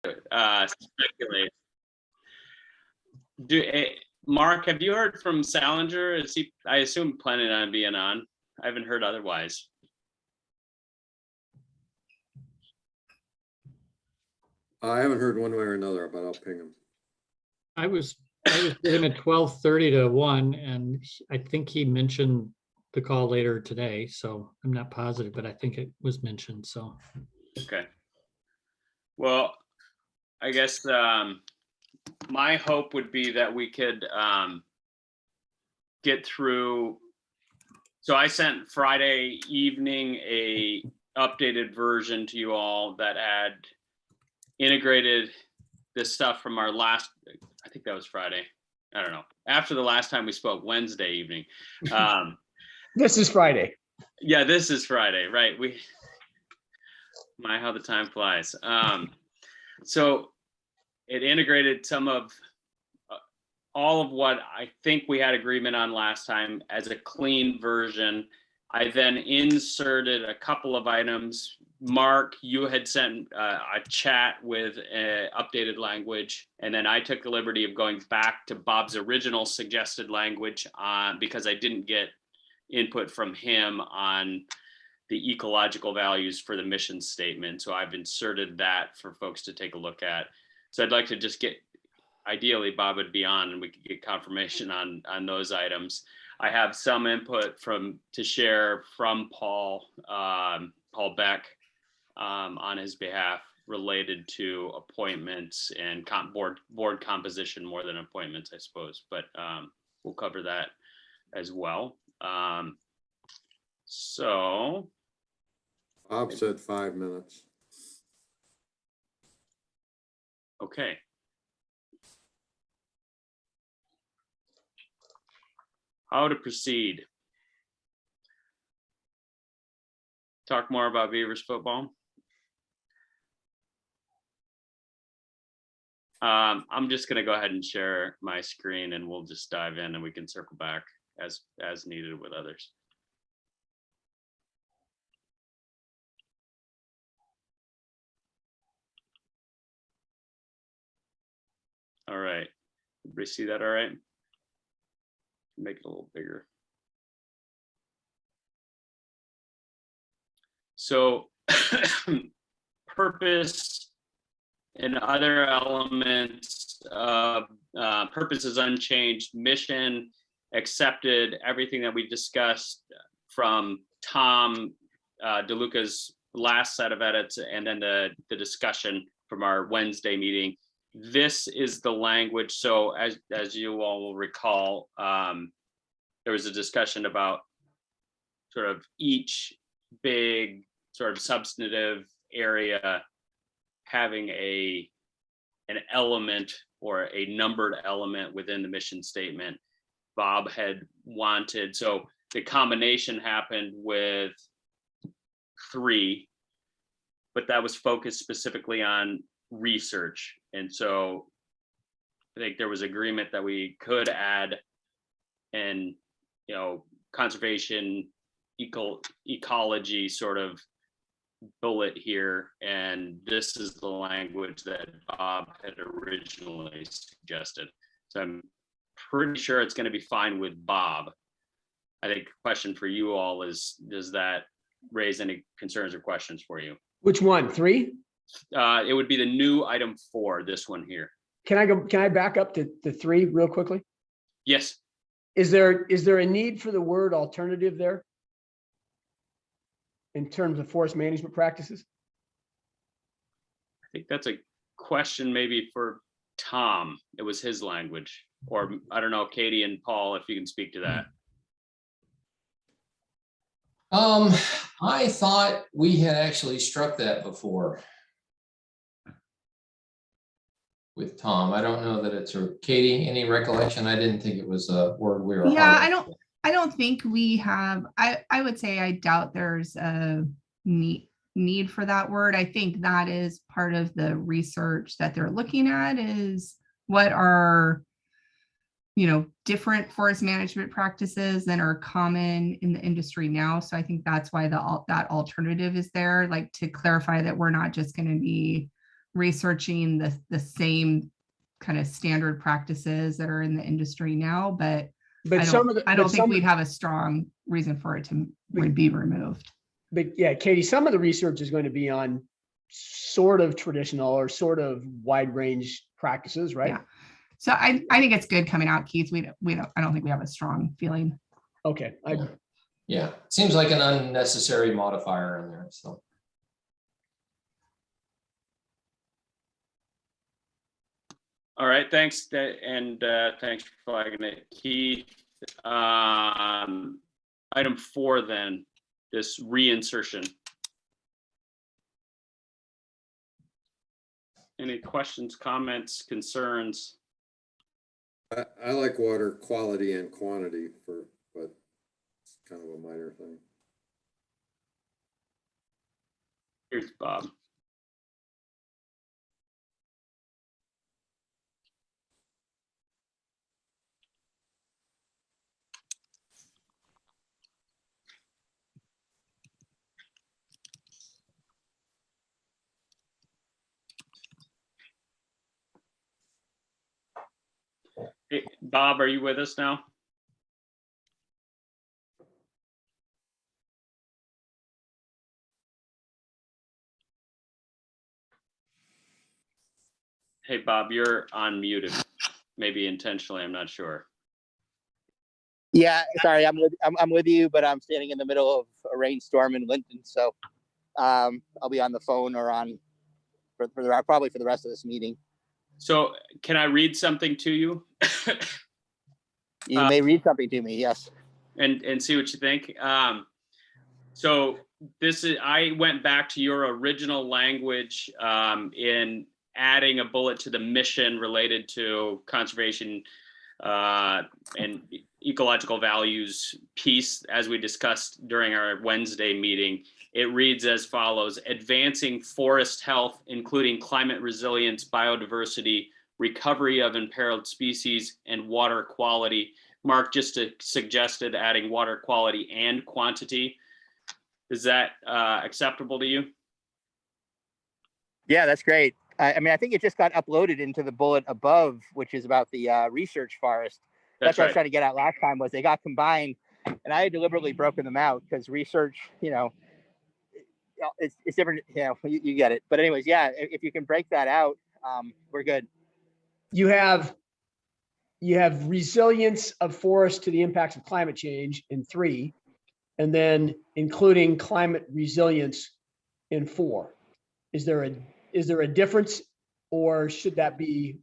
speculate. Mark, have you heard from Salinger? Is he, I assume, planning on being on? I haven't heard otherwise. I haven't heard one way or another, but I'll ping him. I was with him at 12:30 to 1, and I think he mentioned the call later today, so I'm not positive, but I think it was mentioned, so. Okay. Well, I guess my hope would be that we could get through. So I sent Friday evening a updated version to you all that had integrated this stuff from our last, I think that was Friday. I don't know. After the last time we spoke, Wednesday evening. This is Friday. Yeah, this is Friday, right? How the time flies. So it integrated some of all of what I think we had agreement on last time as a clean version. I then inserted a couple of items. Mark, you had sent a chat with updated language, and then I took the liberty of going back to Bob's original suggested language because I didn't get input from him on the ecological values for the mission statement. So I've inserted that for folks to take a look at. So I'd like to just get, ideally Bob would be on and we could get confirmation on those items. I have some input to share from Paul Beck on his behalf related to appointments and board composition more than appointments, I suppose, but we'll cover that as well. So Bob said 5 minutes. Okay. How to proceed? Talk more about Beavers football. I'm just going to go ahead and share my screen and we'll just dive in and we can circle back as needed with others. All right. Everybody see that all right? Make it a little bigger. So purpose and other elements, purpose is unchanged, mission accepted, everything that we discussed from Tom DeLuca's last set of edits and then the discussion from our Wednesday meeting. This is the language. So as you all will recall, there was a discussion about sort of each big sort of substantive area having an element or a numbered element within the mission statement. Bob had wanted, so the combination happened with 3, but that was focused specifically on research. And so I think there was agreement that we could add an, conservation, ecology sort of bullet here. And this is the language that Bob had originally suggested. So I'm pretty sure it's going to be fine with Bob. I think the question for you all is, does that raise any concerns or questions for you? Which one? 3? It would be the new item 4, this one here. Can I back up to 3 real quickly? Yes. Is there a need for the word alternative there in terms of forest management practices? I think that's a question maybe for Tom. It was his language, or I don't know, Katie and Paul, if you can speak to that. I thought we had actually struck that before with Tom. I don't know that it's Katie, any recollection? I didn't think it was a word we were. Yeah, I don't think we have. I would say I doubt there's a need for that word. I think that is part of the research that they're looking at, is what are different forest management practices that are common in the industry now. So I think that's why that alternative is there, like to clarify that we're not just going to be researching the same kind of standard practices that are in the industry now, but But some of the, I don't but think some, we'd have a strong reason for it to be removed. but yeah, Katie, some of the research is going to be on sort of traditional or sort of wide range practices, right? Yeah. So I think it's good coming out, Keith. I don't think we have a strong feeling. Okay, Yeah, seems like an unnecessary modifier in there, so. All right, thanks, and thanks for flagging it, Keith. Item 4 then, this reinsertion. Any questions, comments, concerns? I like water quality and quantity but it's kind of a minor thing. Here's Bob. Hey, Bob, are you with us now? Hey, Bob, you're unmuted. Maybe intentionally, I'm not sure. Yeah, sorry, I'm with you, but I'm standing in the middle of a rainstorm in Linton, so I'll be on the phone or on probably for the rest of this meeting. So can I read something to you? You may read something to me, yes. And see what you think. So I went back to your original language in adding a bullet to the mission related to conservation and ecological values piece, as we discussed during our Wednesday meeting. It reads as follows: advancing forest health, including climate resilience, biodiversity, recovery of imperiled species, and water quality. Mark just suggested adding water quality and quantity. Is that acceptable to you? Yeah, that's great. I mean, I think it just got uploaded into the bullet above, which is about the research forest. That's what I was trying to get at last time, was they got combined, and I had deliberately broken them out because research, it's different. You get it. But anyways, yeah, if you can break that out, we're good. you have resilience of forest to the impacts of climate change in 3, and then including climate resilience in 4. Is there a difference, or should that be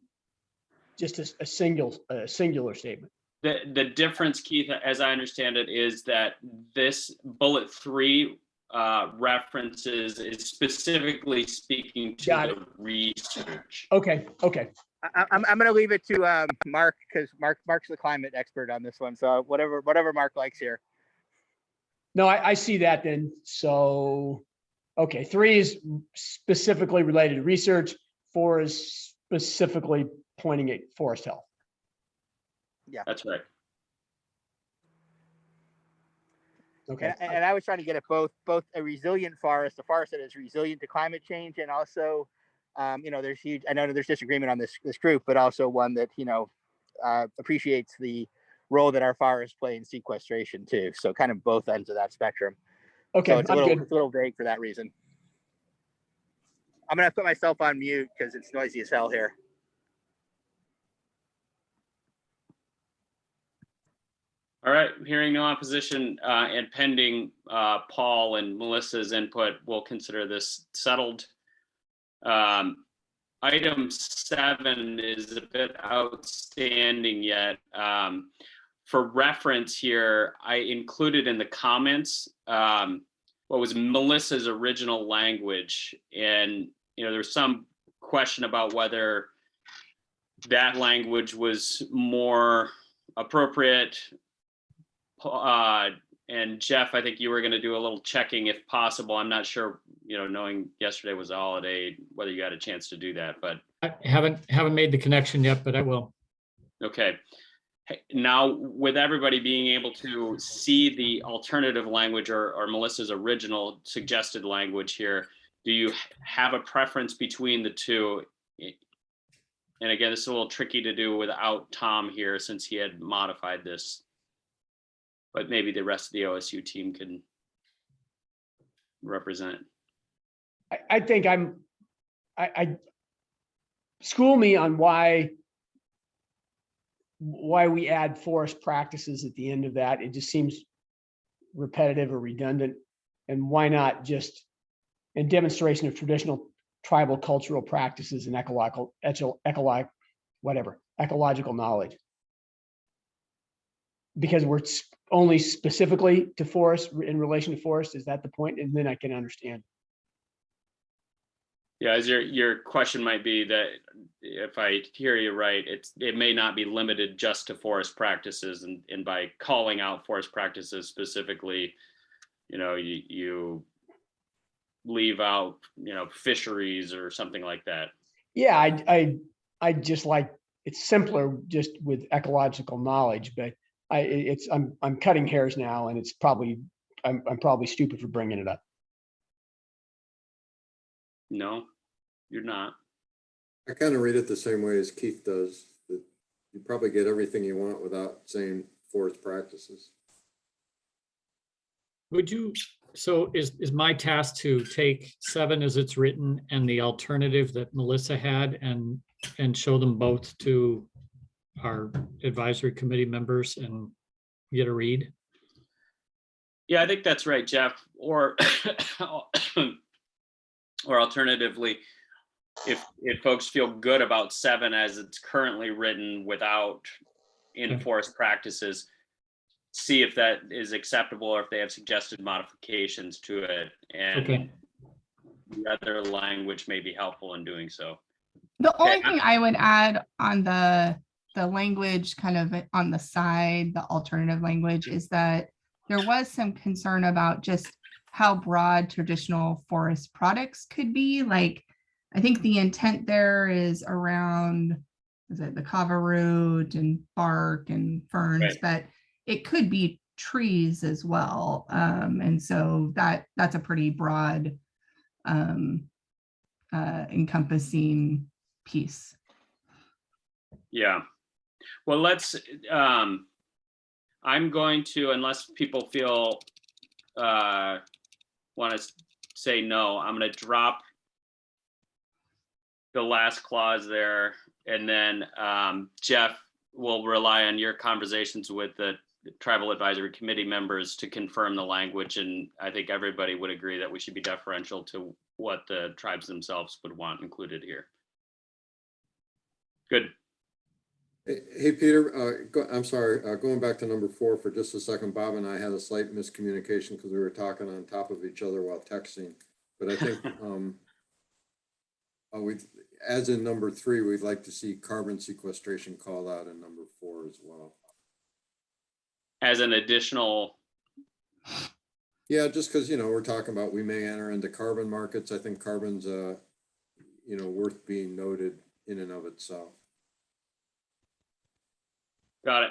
just a singular statement? The difference, Keith, as I understand it, is that this bullet 3 references is specifically speaking to the research. Okay. I'm going to leave it to Mark, because Mark's the climate expert on this one. So whatever Mark likes here. No, I see that then. So, okay, 3 is specifically related to research. 4 is specifically pointing at forest health. Yeah, That's right. Okay. And I was trying to get at both a resilient forest, a forest that is resilient to climate change, and also, there's huge. I know there's disagreement on this group, but also one that appreciates the role that our forests play in sequestration too. So kind of both ends of that spectrum. Okay, So it's I'm good. a little vague for that reason. I'm gonna put myself on mute because it's noisy as hell here. All right, hearing no opposition and pending Paul and Melissa's input, we'll consider this settled. Item 7 is a bit outstanding yet. For reference here, I included in the comments what was Melissa's original language. And, there's some question about whether that language was more appropriate. And Jeff, I think you were going to do a little checking if possible. I'm not sure, knowing yesterday was a holiday, whether you had a chance to do that, but I haven't made the connection yet, but I will. okay. Now, with everybody being able to see the alternative language or Melissa's original suggested language here, do you have a preference between the two? And again, this is a little tricky to do without Tom here since he had modified this. But maybe the rest of the OSU team can represent. I think I school me on why we add forest practices at the end of that. It just seems repetitive or redundant. And why not just a demonstration of traditional tribal cultural practices and ecological knowledge? Because we're only specifically to forest in relation to forest. Is that the point? And then I can understand. Yeah, as your question might be that if I hear you right, it may not be limited just to forest practices, and by calling out forest practices specifically, you leave out, fisheries or something like that. Yeah, I just like, it's simpler just with ecological knowledge, but I'm cutting hairs now, and it's probably, I'm probably stupid for bringing it up. No, you're not. I kind of read it the same way as Keith does, that you probably get everything you want without saying forest practices. Would you, so is my task to take 7 as it's written and the alternative that Melissa had and show them both to our advisory committee members and get a read? Yeah, I think that's right, Jeff. Or or alternatively, if folks feel good about 7 as it's currently written without enforced practices, see if that is acceptable or if they have suggested modifications to it, and the other language may be helpful in doing so. The only thing I would add on the language kind of on the side, the alternative language, is that there was some concern about just how broad traditional forest products could be. Like, I think the intent there is around, is it the kava root and bark and ferns, Right. but it could be trees as well. And so that's a pretty broad encompassing piece. Yeah. Well, let's, I'm going to, unless people feel, want to say no, I'm going to drop the last clause there. And then Jeff will rely on your conversations with the Tribal Advisory Committee members to confirm the language. And I think everybody would agree that we should be deferential to what the tribes themselves would want included here. Good. Hey, Peter, I'm sorry, going back to number 4 for just a second. Bob and I had a slight miscommunication because we were talking on top of each other while texting. But I think, as in number 3, we'd like to see carbon sequestration called out in number 4 as well. As an additional. Yeah, just because, we're talking about we may enter into carbon markets. I think carbon's, worth being noted in and of itself. Got it.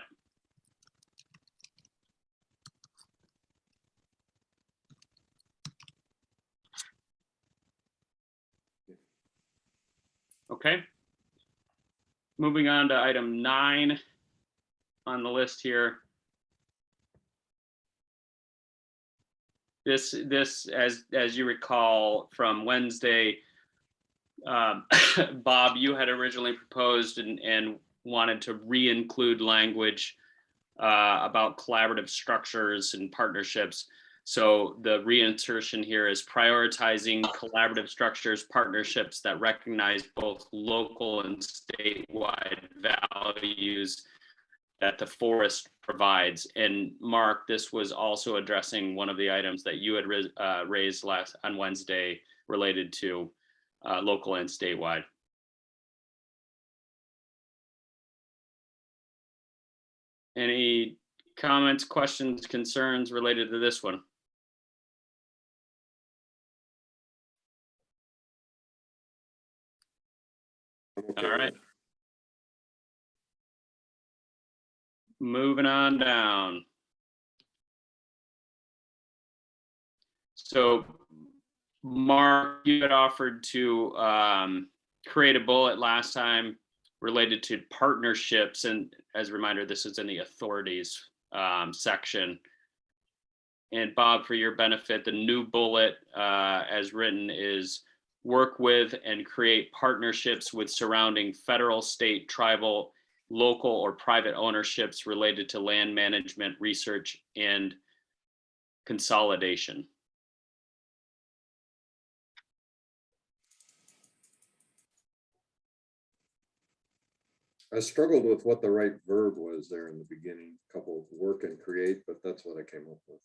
Okay. Moving on to item 9 on the list here. This as you recall from Wednesday, Bob, you had originally proposed and wanted to re-include language about collaborative structures and partnerships. So the reinsertion here is prioritizing collaborative structures, partnerships that recognize both local and statewide values that the forest provides. And Mark, this was also addressing one of the items that you had raised on Wednesday related to local and statewide. Any comments, questions, concerns related to this one? Okay. All right. Moving on down. So Mark, you had offered to create a bullet last time related to partnerships. And as a reminder, this is in the authorities section. And Bob, for your benefit, the new bullet as written is work with and create partnerships with surrounding federal, state, tribal, local, or private ownerships related to land management, research, and consolidation. I struggled with what the right verb was there in the beginning, couple of work and create, but that's what I came up with.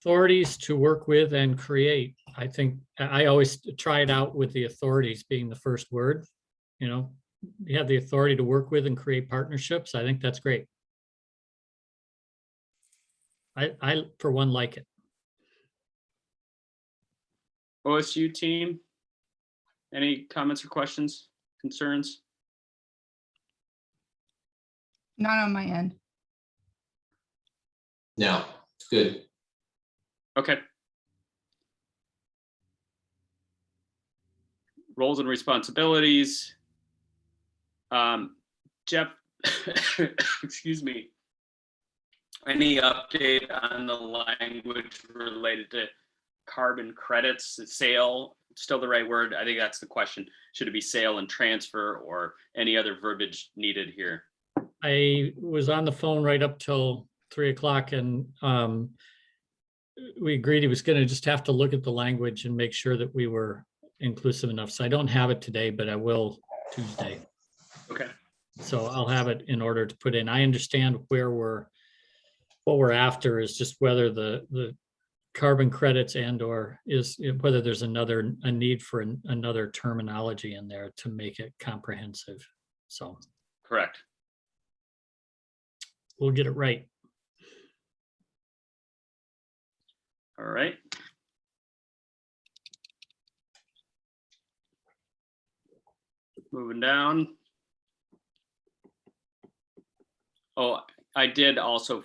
Authorities to work with and create. I think I always try it out with the authorities being the first word. You know, you have the authority to work with and create partnerships. I think that's great. I for one, like it. OSU team, any comments or questions, concerns? Not on my end. No, it's good. Okay. Roles and responsibilities. Jeff, excuse me. Any update on the language related to carbon credits, sale, still the right word? I think that's the question. Should it be sale and transfer or any other verbiage needed here? I was on the phone right up till 3 o'clock and we agreed he was going to just have to look at the language and make sure that we were inclusive enough. So I don't have it today, but I will Tuesday. Okay. So I'll have it in order to put in. I understand what we're after is just whether the carbon credits and or is whether there's a need for another terminology in there to make it comprehensive. So Correct. we'll get it right. All right. Moving down. Oh, I did also,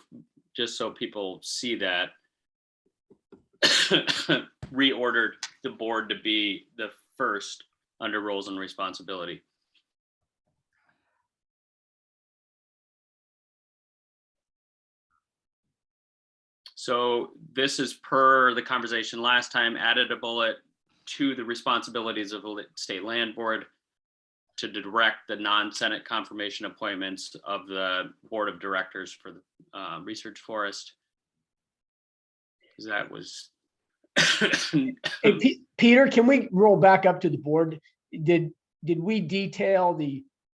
just so people see that, reordered the board to be the first under roles and responsibility. So this is per the conversation last time, added a bullet to the responsibilities of the state land board to direct the non-Senate confirmation appointments of the board of directors for the research forest. That was. Hey, Peter, can we roll back up to the board? Did we detail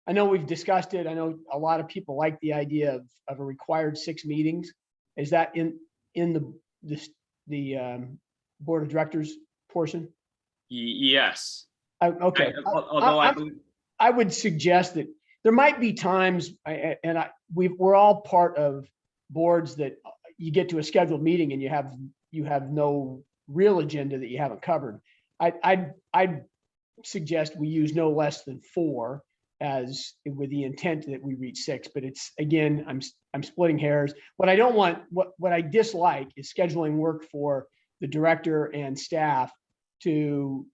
I know we've discussed it. I know a lot of people like the idea of a required 6 meetings. Is that in the board of directors portion? Yes. Okay. Although I would suggest that there might be times, we're all part of boards that you get to a scheduled meeting and you have no real agenda that you haven't covered. I'd suggest we use no less than 4 as with the intent that we reach 6, but it's, again, I'm splitting hairs. What I don't want, what I dislike is scheduling work for the director and staff to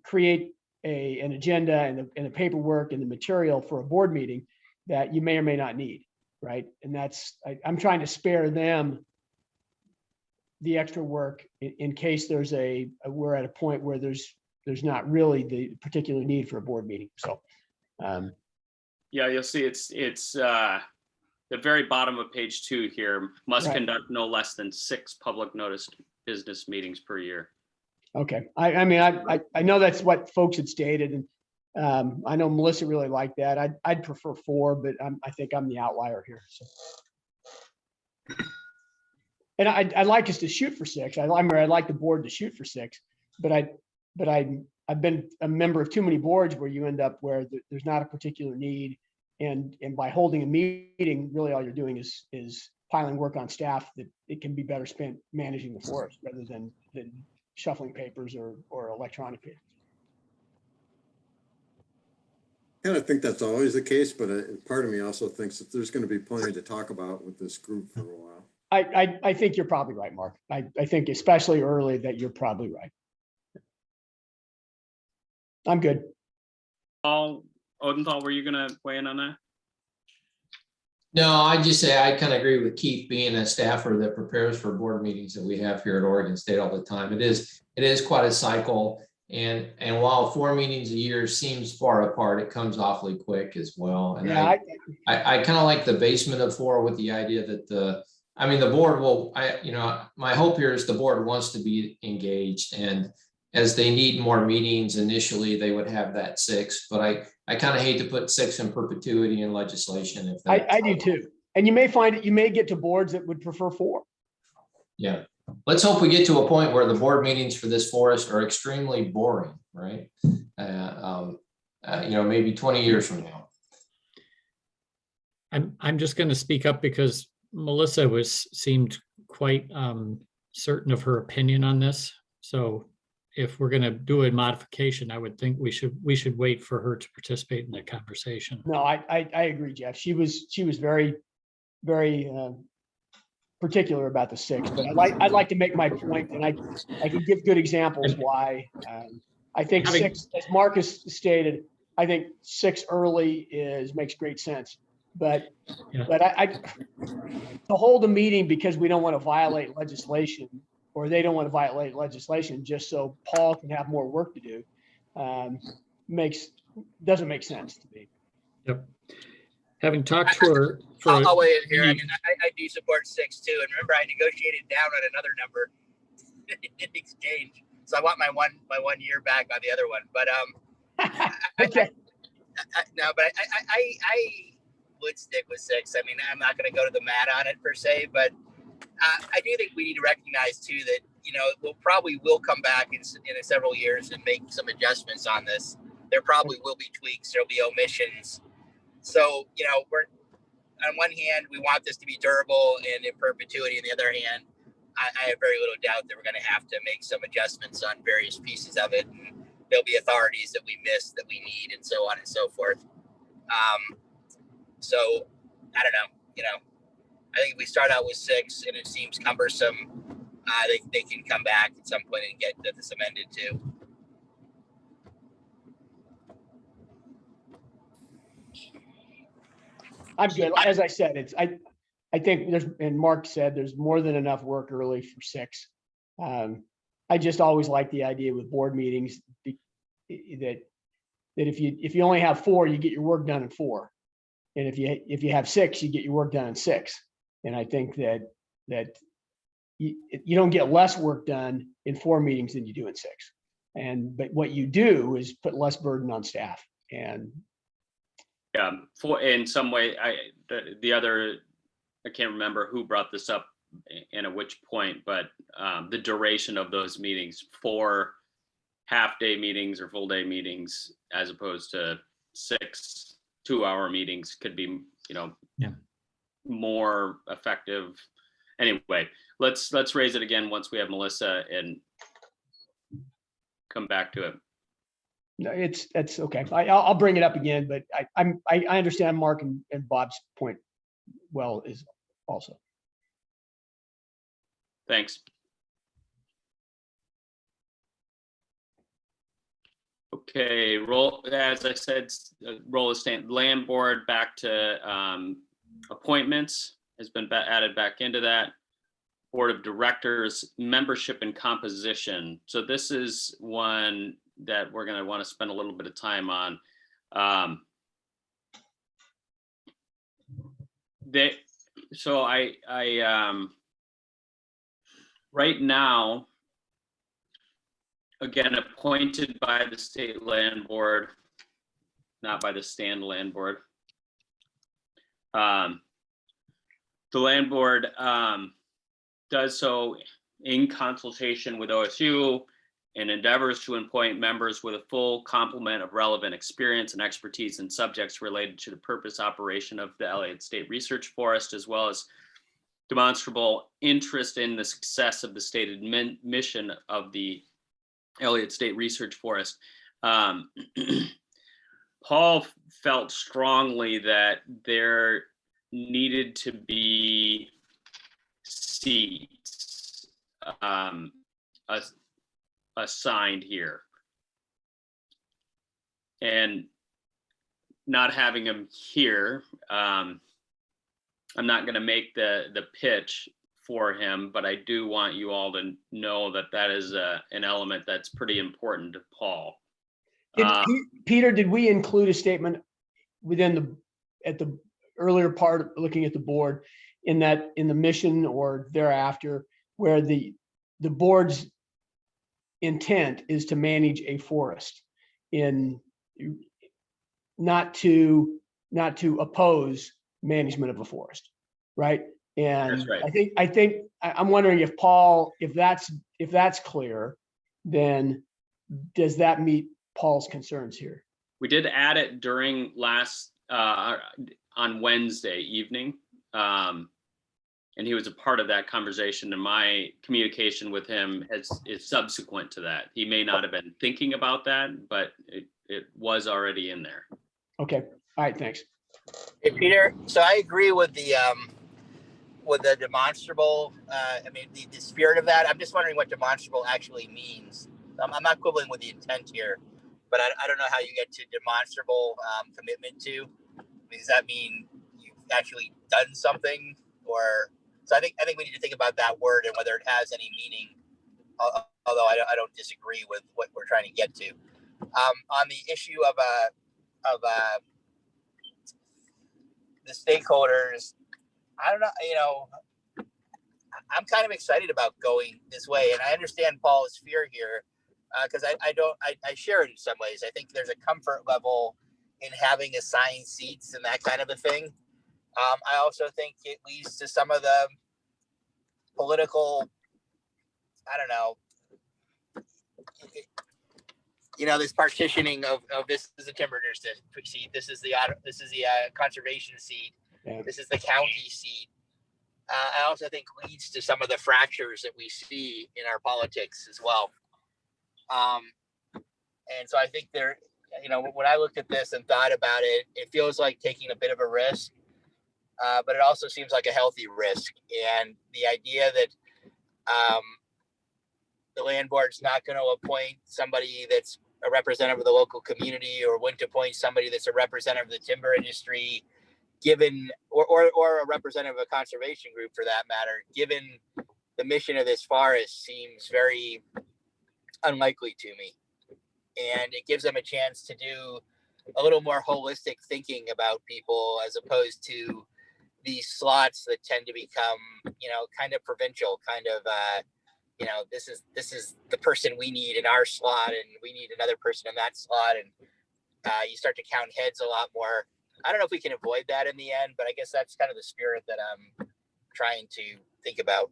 create an agenda and the paperwork and the material for a board meeting that you may or may not need, right? And that's, I'm trying to spare them the extra work in case we're at a point where there's not really the particular need for a board meeting. So, yeah, you'll see it's the very bottom of page 2 here, must Right. conduct no less than 6 public notice business meetings per year. okay. I mean, I know that's what folks had stated, and I know Melissa really liked that. I'd prefer 4, but I think I'm the outlier here. So. And I'd like us to shoot for 6. I'd like the board to shoot for 6, but I've been a member of too many boards where you end up where there's not a particular need, and by holding a meeting, really all you're doing is piling work on staff that it can be better spent managing the forest rather than shuffling papers or electronic papers. And I think that's always the case, but part of me also thinks that there's going to be plenty to talk about with this group for a while. I think you're probably right, Mark. I think especially early that you're probably right. I'm good. Paul Odenthal, were you gonna weigh in on that? No, I just say I kind of agree with Keith being a staffer that prepares for board meetings that we have here at Oregon State all the time. It is quite a cycle. And while 4 meetings a year seems far apart, it comes awfully quick as well. And Yeah, I kind of like the basement of 4 with the idea that the board will, my hope here is the board wants to be engaged, and as they need more meetings initially, they would have that 6, but I kind of hate to put 6 in perpetuity in legislation. If I do too. And you may get to boards that would prefer 4. Yeah. Let's hope we get to a point where the board meetings for this forest are extremely boring, right? Maybe 20 years from now. I'm just going to speak up because Melissa seemed quite certain of her opinion on this. So if we're going to do a modification, I would think we should wait for her to participate in that conversation. No, I agree, Jeff. She was very, very particular about the 6, but I'd like to make my point, and I can give good examples why. I think 6, as Marcus stated, I think 6 early makes great sense. But I to hold a meeting because we don't want to violate legislation, or they don't want to violate legislation just so Paul can have more work to do, doesn't make sense to me. Yep. Having talked to her I'll weigh in here. I mean, I do support 6 too. And remember, I negotiated down on another number in exchange. So I want my one year back on the other one. But Okay. I would stick with 6. I mean, I'm not going to go to the mat on it per se, but I do think we need to recognize too that, we'll probably come back in several years and make some adjustments on this. There probably will be tweaks. There'll be omissions. So, we're on one hand, we want this to be durable and in perpetuity. On the other hand, I have very little doubt that we're going to have to make some adjustments on various pieces of it. And there'll be authorities that we miss that we need, and so on and so forth. So I don't know, I think if we start out with 6 and it seems cumbersome, they can come back at some point and get this amended too. I'm good. As I said, I think and Mark said, there's more than enough work early for 6. I just always like the idea with board meetings that if you only have 4, you get your work done in 4. And if you have 6, you get your work done in 6. And I think that you don't get less work done in 4 meetings than you do in 6. But what you do is put less burden on staff. And Yeah, in some way, the other, I can't remember who brought this up and at which point, but the duration of those meetings, 4 half-day meetings or full-day meetings, as opposed to 6 2-hour meetings, could be, more effective. Anyway, let's raise it again once we have Melissa and come back to it. no, that's okay. I'll bring it up again, but I understand Mark and Bob's point well is also. Thanks. Okay, as I said, roll is staying. Land board back to appointments has been added back into that. Board of directors, membership and composition. So this is one that we're going to want to spend a little bit of time on. Right now, again, appointed by the state land board, not by the stand land board. The land board does so in consultation with OSU and endeavors to appoint members with a full complement of relevant experience and expertise in subjects related to the purpose operation of the Elliott State Research Forest, as well as demonstrable interest in the success of the stated mission of the Elliott State Research Forest. Paul felt strongly that there needed to be seats assigned here. And not having him here, I'm not going to make the pitch for him, but I do want you all to know that that is an element that's pretty important to Paul. Peter, did we include a statement at the earlier part, looking at the board, in the mission or thereafter, where the board's intent is to manage a forest, not to oppose management of a forest, right? And That's right. I'm wondering if Paul, if that's clear, then does that meet Paul's concerns here? We did add it during on Wednesday evening. And he was a part of that conversation, and my communication with him is subsequent to that. He may not have been thinking about that, but it was already in there. Okay, all right, thanks. Hey, Peter, so I agree with the demonstrable, the spirit of that. I'm just wondering what demonstrable actually means. I'm not quibbling with the intent here, but I don't know how you get to demonstrable commitment to. Does that mean you've actually done something? So I think we need to think about that word and whether it has any meaning, although I don't disagree with what we're trying to get to. On the issue of the stakeholders, I don't know, I'm kind of excited about going this way, and I understand Paul's fear here, because I share it in some ways. I think there's a comfort level in having assigned seats and that kind of a thing. I also think it leads to some of the political, I don't know, this partitioning of this is the timber district seat, this is the conservation seat, Yeah. This is the county seat. I also think leads to some of the fractures that we see in our politics as well. And so I think when I looked at this and thought about it, it feels like taking a bit of a risk. But it also seems like a healthy risk. And the idea that the land board's not going to appoint somebody that's a representative of the local community, or wouldn't appoint somebody that's a representative of the timber industry, given, or a representative of a conservation group for that matter, given the mission of this forest, seems very unlikely to me. And it gives them a chance to do a little more holistic thinking about people, as opposed to these slots that tend to become, kind of provincial, kind of, this is the person we need in our slot, and we need another person in that slot. And you start to count heads a lot more. I don't know if we can avoid that in the end, but I guess that's kind of the spirit that I'm trying to think about.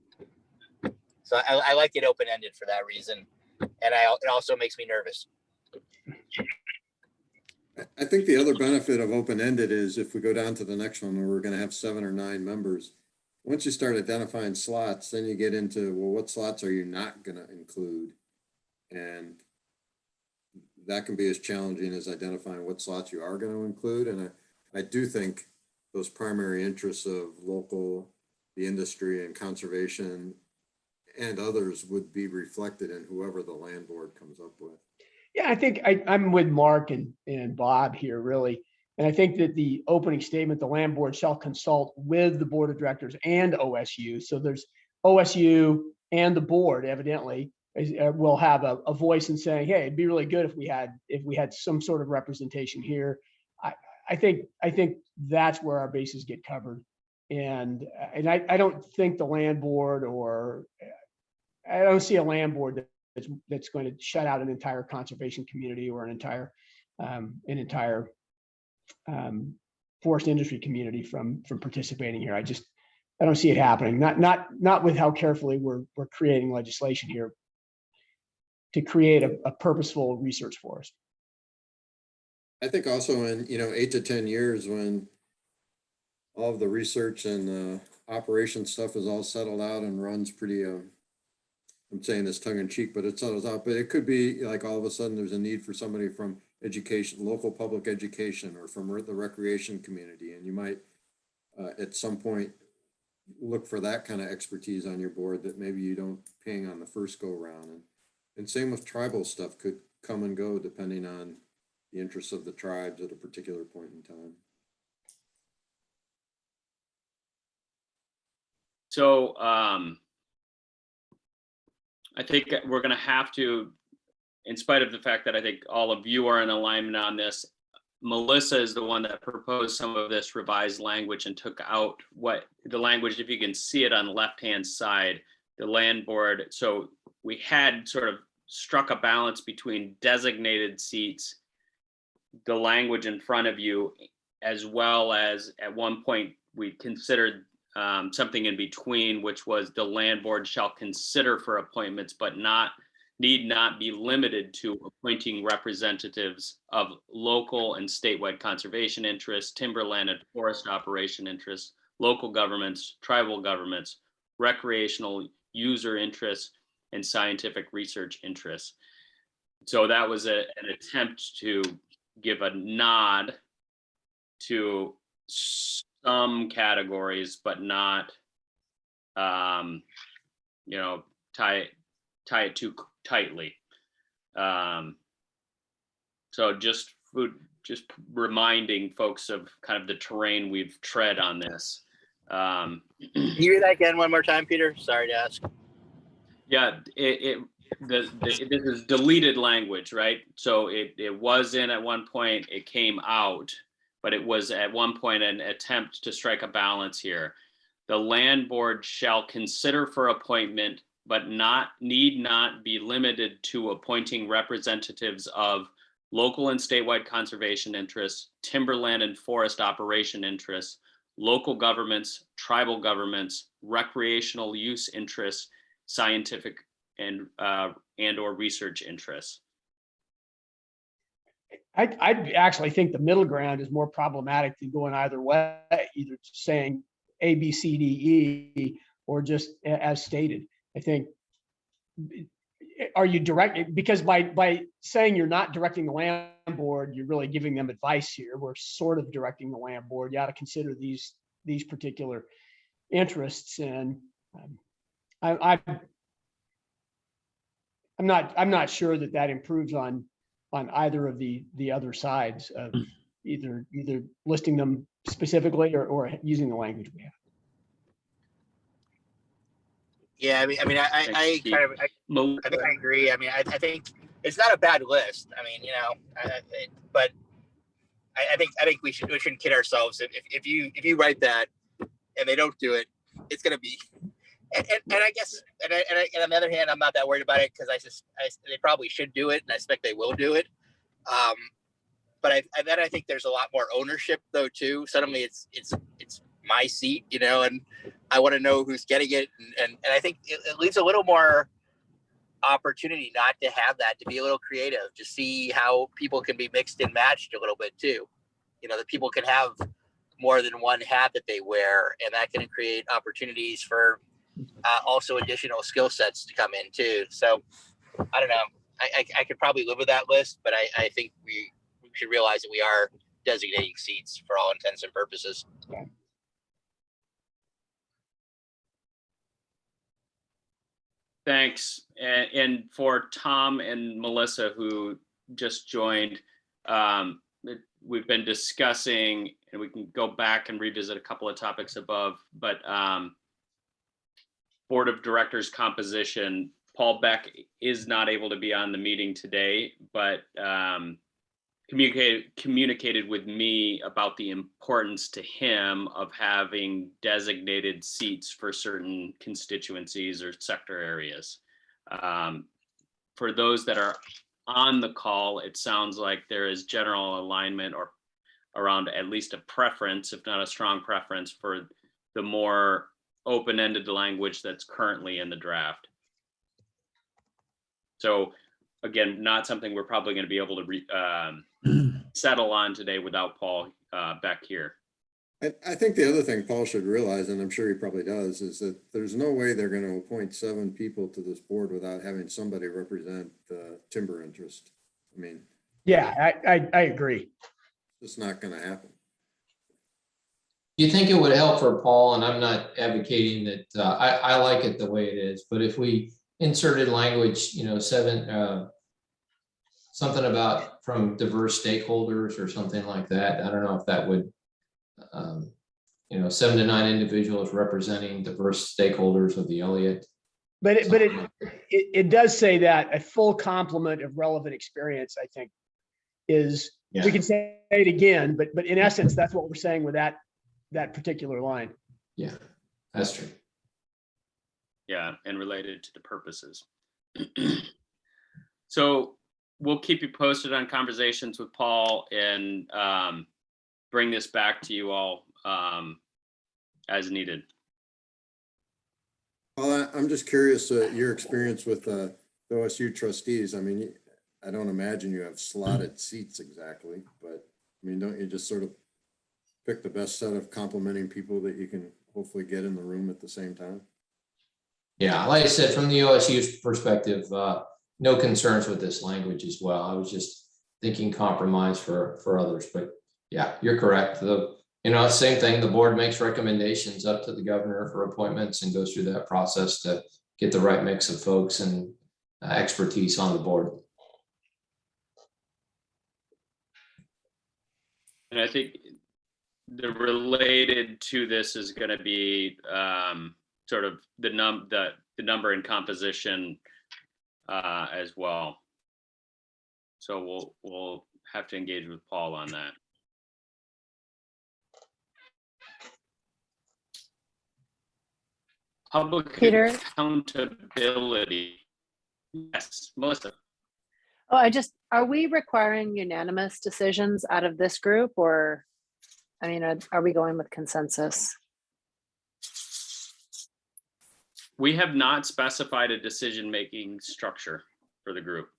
So I like it open-ended for that reason. And it also makes me nervous. I think the other benefit of open-ended is if we go down to the next one where we're going to have 7 or 9 members, once you start identifying slots, then you get into, well, what slots are you not going to include? And that can be as challenging as identifying what slots you are going to include. And I do think those primary interests of local, the industry, and conservation and others would be reflected in whoever the land board comes up with. Yeah, I think I'm with Mark and Bob here, really. And I think that the opening statement, the land board shall consult with the board of directors and OSU. So there's OSU and the board evidently will have a voice in saying, hey, it'd be really good if we had some sort of representation here. I think that's where our bases get covered. And I don't think the land board, or I don't see a land board that's going to shut out an entire conservation community or an entire forest industry community from participating here. I don't see it happening. Not with how carefully we're creating legislation here to create a purposeful research forest. I think also in 8 to 10 years, when all of the research and operation stuff is all settled out and runs pretty I'm saying this tongue in cheek, but it settles out. But it could be like all of a sudden there's a need for somebody from education, local public education, or from the recreation community. And you might at some point look for that kind of expertise on your board that maybe you don't ping on the first go round. And same with tribal stuff could come and go depending on the interests of the tribes at a particular point in time. So I think we're going to have to, in spite of the fact that I think all of you are in alignment on this, Melissa is the one that proposed some of this revised language and took out what the language, if you can see it on the left-hand side, the land board. So we had sort of struck a balance between designated seats, the language in front of you, as well as at one point we considered something in between, which was the land board shall consider for appointments, but need not be limited to appointing representatives of local and statewide conservation interests, timberland and forest operation interests, local governments, tribal governments, recreational user interests, and scientific research interests. So that was an attempt to give a nod to some categories, but not, tie it too tightly. So just reminding folks of kind of the terrain we've tread on this. Can you read that again one more time, Peter? Sorry to ask. Yeah, this is deleted language, right? So it was in at one point, it came out, but it was at one point an attempt to strike a balance here. The land board shall consider for appointment, but need not be limited to appointing representatives of local and statewide conservation interests, timberland and forest operation interests, local governments, tribal governments, recreational use interests, scientific and or research interests. I actually think the middle ground is more problematic than going either way, either saying A, B, C, D, E, or just as stated. I think, are you directing, because by saying you're not directing the land board, you're really giving them advice here. We're sort of directing the land board. You ought to consider these particular interests. And I'm not sure that improves on either of the other sides of either listing them specifically or using the language we have. Yeah, I think I agree. I mean, I think it's not a bad list. I mean, but I think we shouldn't kid ourselves. If you write that and they don't do it, it's going to be. And I guess, and on the other hand, I'm not that worried about it because they probably should do it, and I expect they will do it. But I think there's a lot more ownership though too. Suddenly it's my seat, and I want to know who's getting it, and I think it leaves a little more opportunity not to have that, to be a little creative, to see how people can be mixed and matched a little bit too. That people can have more than one hat that they wear, and that can create opportunities for also additional skill sets to come in too. So I don't know. I could probably live with that list, but I think we should realize that we are designating seats for all intents and purposes. Thanks. And for Tom and Melissa, who just joined, we've been discussing, and we can go back and revisit a couple of topics above, but Board of Directors composition. Paul Beck is not able to be on the meeting today, but communicated with me about the importance to him of having designated seats for certain constituencies or sector areas. For those that are on the call, it sounds like there is general alignment or around at least a preference, if not a strong preference, for the more open-ended language that's currently in the draft. So again, not something we're probably going to be able to settle on today without Paul Beck here. I think the other thing Paul should realize, and I'm sure he probably does, is that there's no way they're going to appoint 7 people to this board without having somebody represent the timber interest. I mean, Yeah, I agree. it's not going to happen. you think it would help for Paul, and I'm not advocating that, I like it the way it is, but if we inserted language, you know, something about from diverse stakeholders or something like that, I don't know if that would, you know, 7 to 9 individuals representing diverse stakeholders of the Elliott. But it does say that a full complement of relevant experience, I think, is, Yeah. we can say it again, but in essence, that's what we're saying with that particular line. Yeah, that's true. Yeah, and related to the purposes. So we'll keep you posted on conversations with Paul and bring this back to you all as needed. Well, I'm just curious, your experience with the OSU trustees. I mean, I don't imagine you have slotted seats exactly, but I mean, don't you just sort of pick the best set of complementing people that you can hopefully get in the room at the same time? Yeah, like I said, from the OSU's perspective, no concerns with this language as well. I was just thinking compromise for others, but yeah, you're correct. Same thing, the board makes recommendations up to the governor for appointments and goes through that process to get the right mix of folks and expertise on the board. And I think the related to this is going to be sort of the number and composition as well. So we'll have to engage with Paul on that. Public Peter? accountability. Yes, Melissa. Oh, are we requiring unanimous decisions out of this group, or, I mean, are we going with consensus? We have not specified a decision-making structure for the group.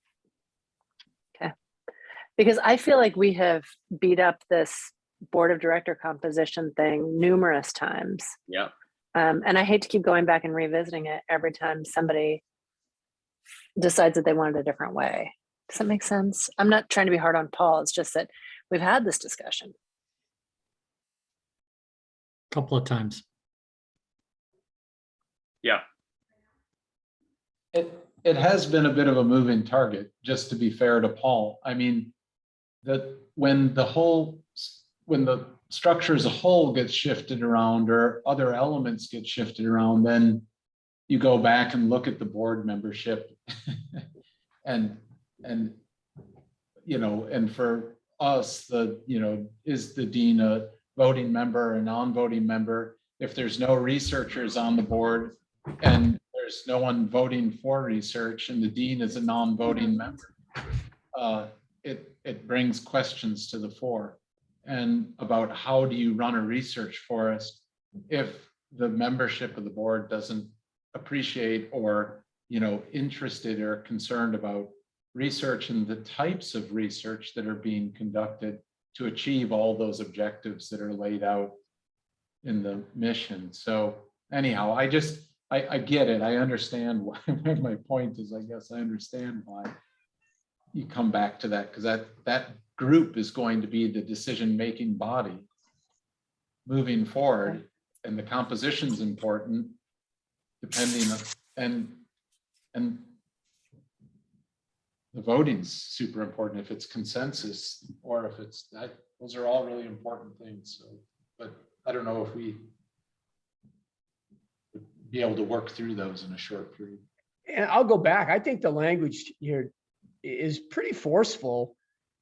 Because I feel like we have beat up this board of director composition thing numerous times. Yep. And I hate to keep going back and revisiting it every time somebody decides that they want it a different way. Does that make sense? I'm not trying to be hard on Paul. It's just that we've had this discussion. Couple of times. Yeah. It has been a bit of a moving target, just to be fair to Paul. I mean, that when the structure as a whole gets shifted around or other elements get shifted around, then you go back and look at the board membership and for us, is the dean a voting member or non-voting member? If there's no researchers on the board and there's no one voting for research and the dean is a non-voting member, it brings questions to the fore and about how do you run a research forest if the membership of the board doesn't appreciate or interested or concerned about research and the types of research that are being conducted to achieve all those objectives that are laid out in the mission. So anyhow, I get it. I understand why. My point is, I guess I understand why you come back to that, because that group is going to be the decision-making body moving forward, and the composition is important, depending on, and the voting's super important if it's consensus or if it's that. Those are all really important things. So, but I don't know if we would be able to work through those in a short period. And I'll go back. I think the language here is pretty forceful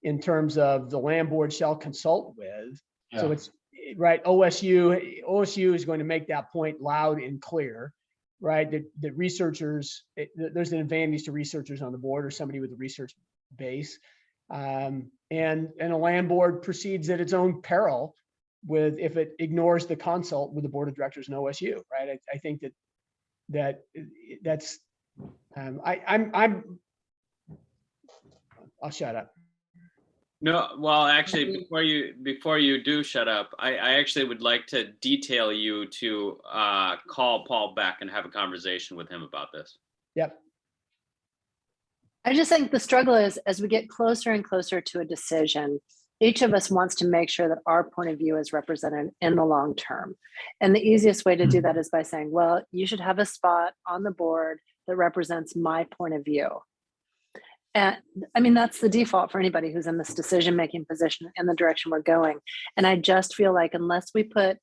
in terms of the land board shall consult with. Yeah. So it's right. OSU is going to make that point loud and clear, right? That researchers, there's an advantage to researchers on the board or somebody with a research base. And a land board proceeds at its own peril with if it ignores the consult with the board of directors and OSU, right? I think that's I'll shut up. No, well, actually, before you do shut up, I actually would like to detail you to call Paul back and have a conversation with him about this. Yep. I just think the struggle is as we get closer and closer to a decision, each of us wants to make sure that our point of view is represented in the long term. And the easiest way to do that is by saying, well, you should have a spot on the board that represents my point of view. And I mean, that's the default for anybody who's in this decision-making position in the direction we're going. And I just feel like unless we put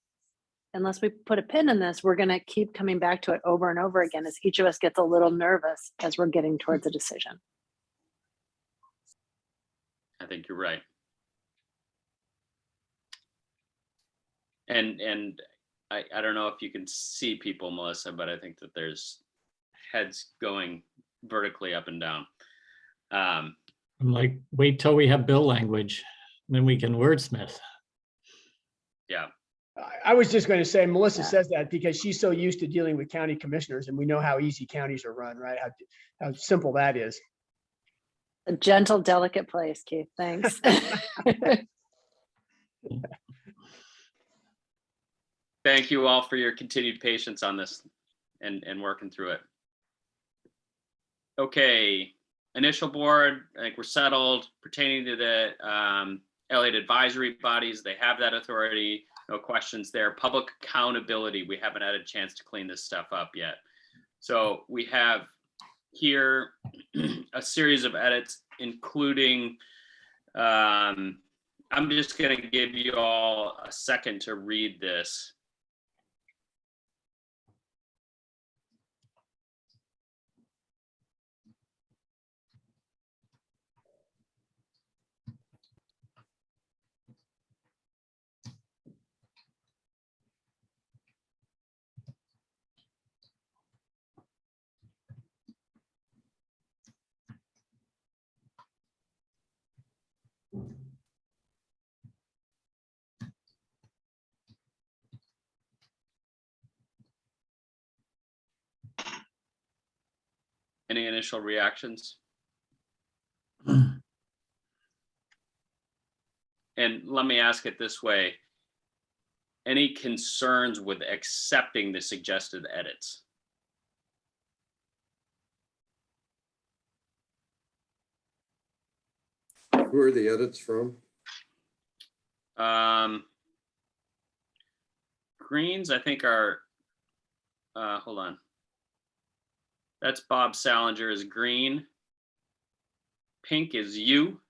a pin in this, we're going to keep coming back to it over and over again as each of us gets a little nervous as we're getting towards a decision. I think you're right. And I don't know if you can see people, Melissa, but I think that there's heads going vertically up and down. I'm like, wait till we have bill language, then we can wordsmith. Yeah. I was just going to say, Melissa Yeah. says that because she's so used to dealing with county commissioners, and we know how easy counties are run, right? How simple that is. A gentle, delicate place, Keith. Thanks. Thank you all for your continued patience on this and working through it. Okay, initial board, I think we're settled pertaining to the Elliott advisory bodies. They have that authority. No questions there. Public accountability, we haven't had a chance to clean this stuff up yet. So we have here a series of edits, including, I'm just going to give you all a second to read this. Any initial reactions? And let me ask it this way. Any concerns with accepting the suggested edits? Who are the edits from? Greens, I think are, hold on. That's Bob Salinger is green. Pink is you.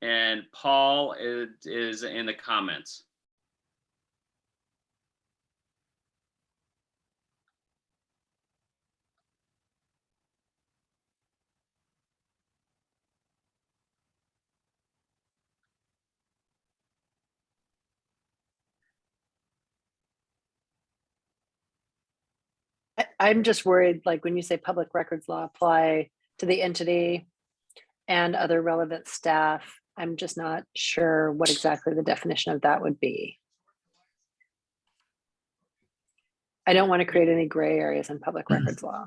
And Paul is in the comments. I'm just worried, like when you say public records law apply to the entity and other relevant staff, I'm just not sure what exactly the definition of that would be. I don't want to create any gray areas in public records law.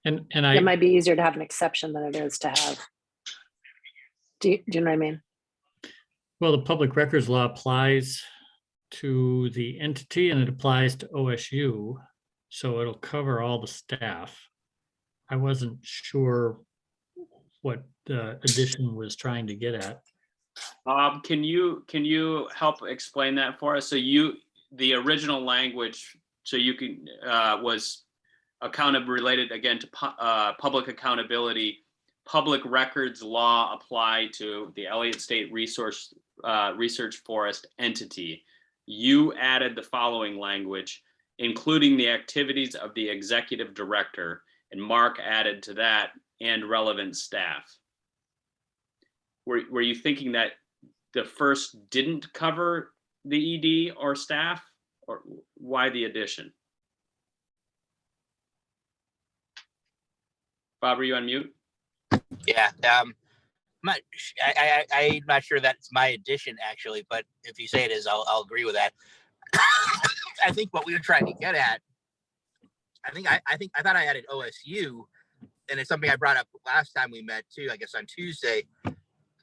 And It I, might be easier to have an exception than it is to have. Do you know what I mean? well, the public records law applies to the entity and it applies to OSU. So it'll cover all the staff. I wasn't sure what the addition was trying to get at. Bob, can you help explain that for us? So the original language, so you can, was related again to public accountability. Public records law apply to the Elliott State Research Forest entity. You added the following language, including the activities of the executive director, and Mark added to that and relevant staff. Were you thinking that the first didn't cover the ED or staff, or why the addition? Bob, are you on mute? Yeah, I'm not sure that's my addition actually, but if you say it is, I'll agree with that. I think what we were trying to get at, I thought I added OSU, and it's something I brought up last time we met too, I guess on Tuesday,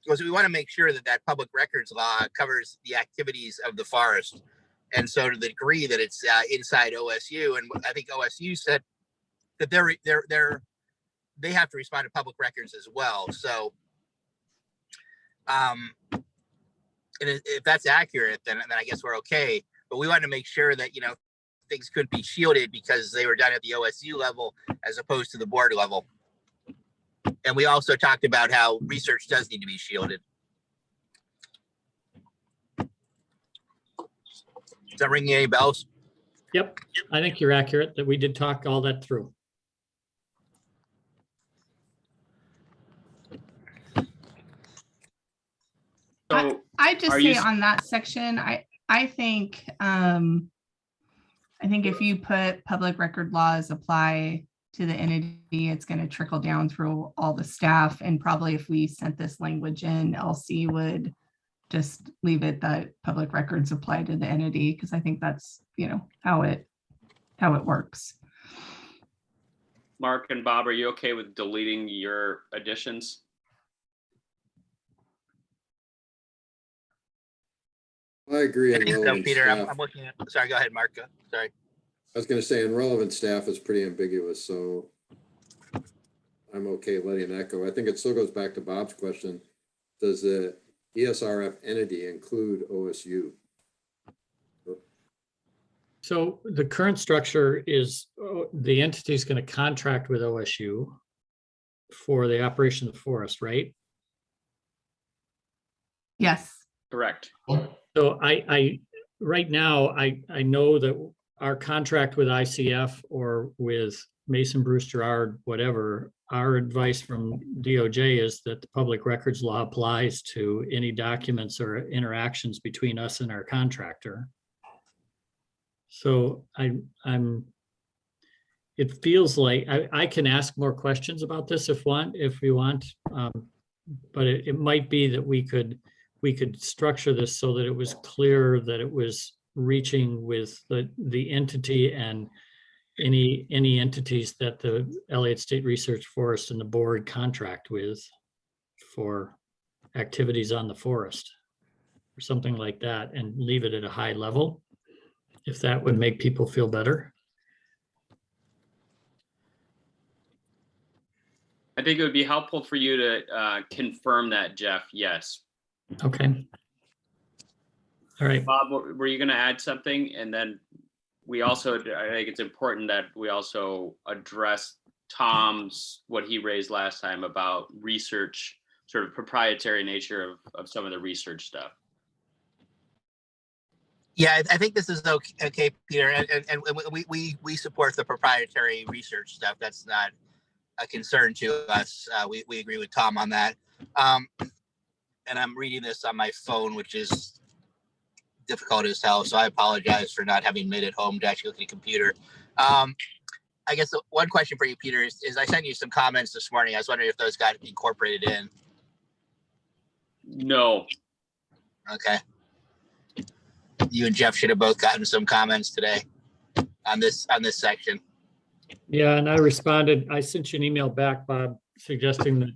was we want to make sure that public records law covers the activities of the forest. And so to the degree that it's inside OSU, and I think OSU said that they have to respond to public records as well. So And if that's accurate, then I guess we're okay. But we want to make sure that, you know, things could be shielded because they were done at the OSU level as opposed to the board level. And we also talked about how research does need to be shielded. Is that ringing any bells? Yep, I think you're accurate that we did talk all that through. So I just are you say s- on that section, I think if you put public record laws apply to the entity, it's going to trickle down through all the staff. And probably if we sent this language in, LC would just leave it that public records apply to the entity, because I think that's, you know, how it works. Mark and Bob, are you okay with deleting your additions? I agree I on think so, relevant Peter. I'm staff. looking at, sorry, go ahead, Mark. Sorry. I was gonna say, and relevant staff is pretty ambiguous, so I'm okay letting that go. I think it still goes back to Bob's question. Does the ESRF entity include OSU? So the current structure is the entity is going to contract with OSU for the operation of the forest, right? Yes. Correct. So I right now, I know that our contract with ICF or with Mason, Bruce, Gerard, whatever, our advice from DOJ is that the public records law applies to any documents or interactions between us and our contractor. So it feels like I can ask more questions about this if we want. But it might be that we could structure this so that it was clear that it was reaching with the entity and any entities that the Elliott State Research Forest and the board contract with for activities on the forest or something like that, and leave it at a high level, if that would make people feel better. I think it would be helpful for you to confirm that, Jeff. Yes. Okay. All right. Bob, were you going to add something? And then we also, I think it's important that we also address Tom's, what he raised last time about research, sort of proprietary nature of some of the research stuff. Yeah, I think this is okay, Peter. And we support the proprietary research stuff. That's not a concern to us. We agree with Tom on that. And I'm reading this on my phone, which is difficult as hell. So I apologize for not having made it home to actually look at a computer. I guess the one question for you, Peter, is I sent you some comments this morning. I was wondering if those got incorporated in. No. Okay. You and Jeff should have both gotten some comments today on this section. Yeah, and I responded. I sent you an email back, Bob, suggesting that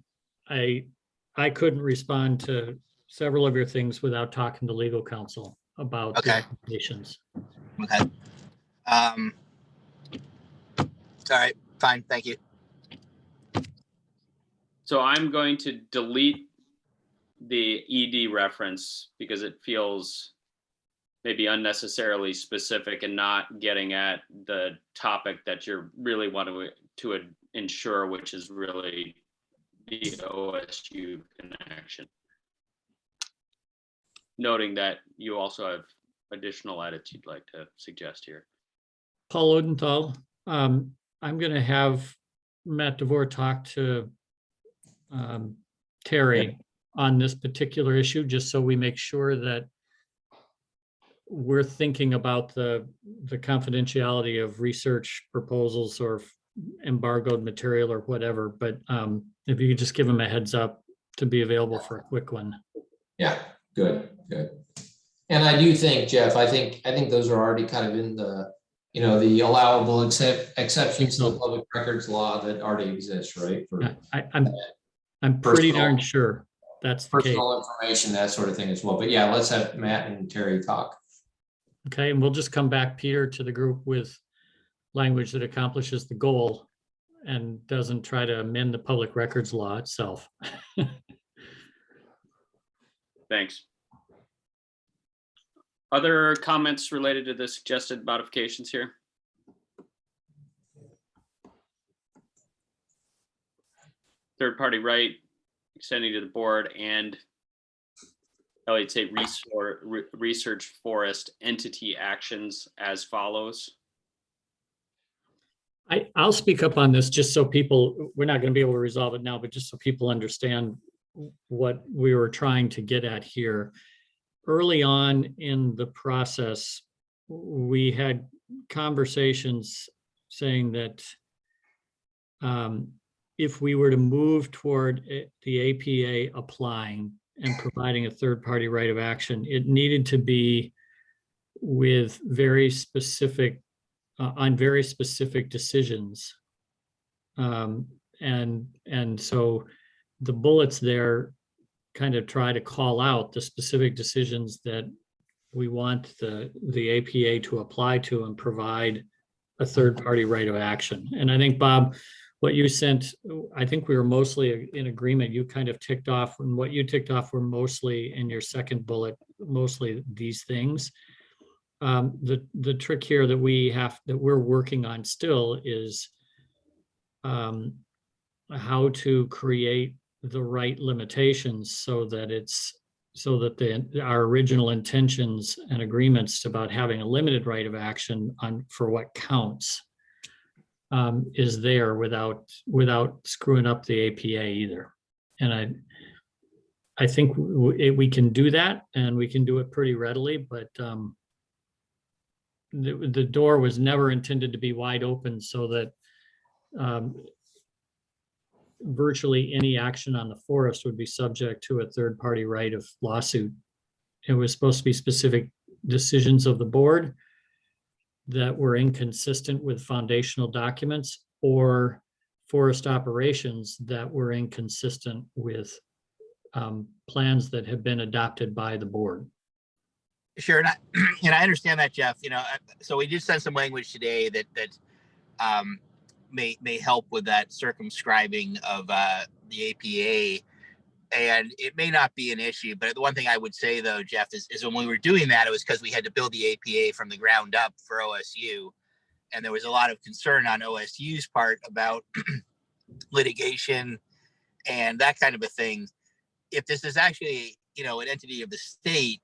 I couldn't respond to several of your things without talking to legal counsel about the applications. Okay. All right, fine, thank you. So I'm going to delete the ED reference because it feels maybe unnecessarily specific and not getting at the topic that you're really wanting to ensure, which is really the OSU connection. Noting that you also have additional edits you'd like to suggest here. Paul Odenthal, I'm going to have Matt DeVore talk to Terry on this particular issue, just so we make sure that we're thinking about the confidentiality of research proposals or embargoed material or whatever. But if you could just give them a heads up to be available for a quick one. Yeah, good. And I do think, Jeff, I think those are already kind of in the, the allowable exceptions to the public records law that already exists, right? For I'm pretty darn sure that's the case. Personal information, that sort of thing as well. But yeah, let's have Matt and Terry talk. Okay, and we'll just come back, Peter, to the group with language that accomplishes the goal and doesn't try to amend the public records law itself. Thanks. Other comments related to the suggested modifications here? Third-party right, extending to the board, and Elliott say research forest entity actions as follows. I'll speak up on this just so people, we're not going to be able to resolve it now, but just so people understand what we were trying to get at here. Early on in the process, we had conversations saying that if we were to move toward the APA applying and providing a third-party right of action, it needed to be with very specific, on very specific decisions. And so the bullets there kind of try to call out the specific decisions that we want the APA to apply to and provide a third-party right of action. And I think, Bob, what you sent, I think we were mostly in agreement. You kind of ticked off, and what you ticked off were mostly in your second bullet, mostly these things. The trick here that we're working on still is how to create the right limitations so that our original intentions and agreements about having a limited right of action for what counts is there without screwing up the APA either. And I think we can do that, and we can do it pretty readily, but the door was never intended to be wide open so that virtually any action on the forest would be subject to a third-party right of lawsuit. It was supposed to be specific decisions of the board that were inconsistent with foundational documents or forest operations that were inconsistent with plans that have been adopted by the board. Sure, and I understand that, Jeff. So we did send some language today that may help with that circumscribing of the APA, and it may not be an issue. But the one thing I would say, though, Jeff, is when we were doing that, it was because we had to build the APA from the ground up for OSU, and there was a lot of concern on OSU's part about litigation and that kind of a thing. If this is actually, an entity of the state,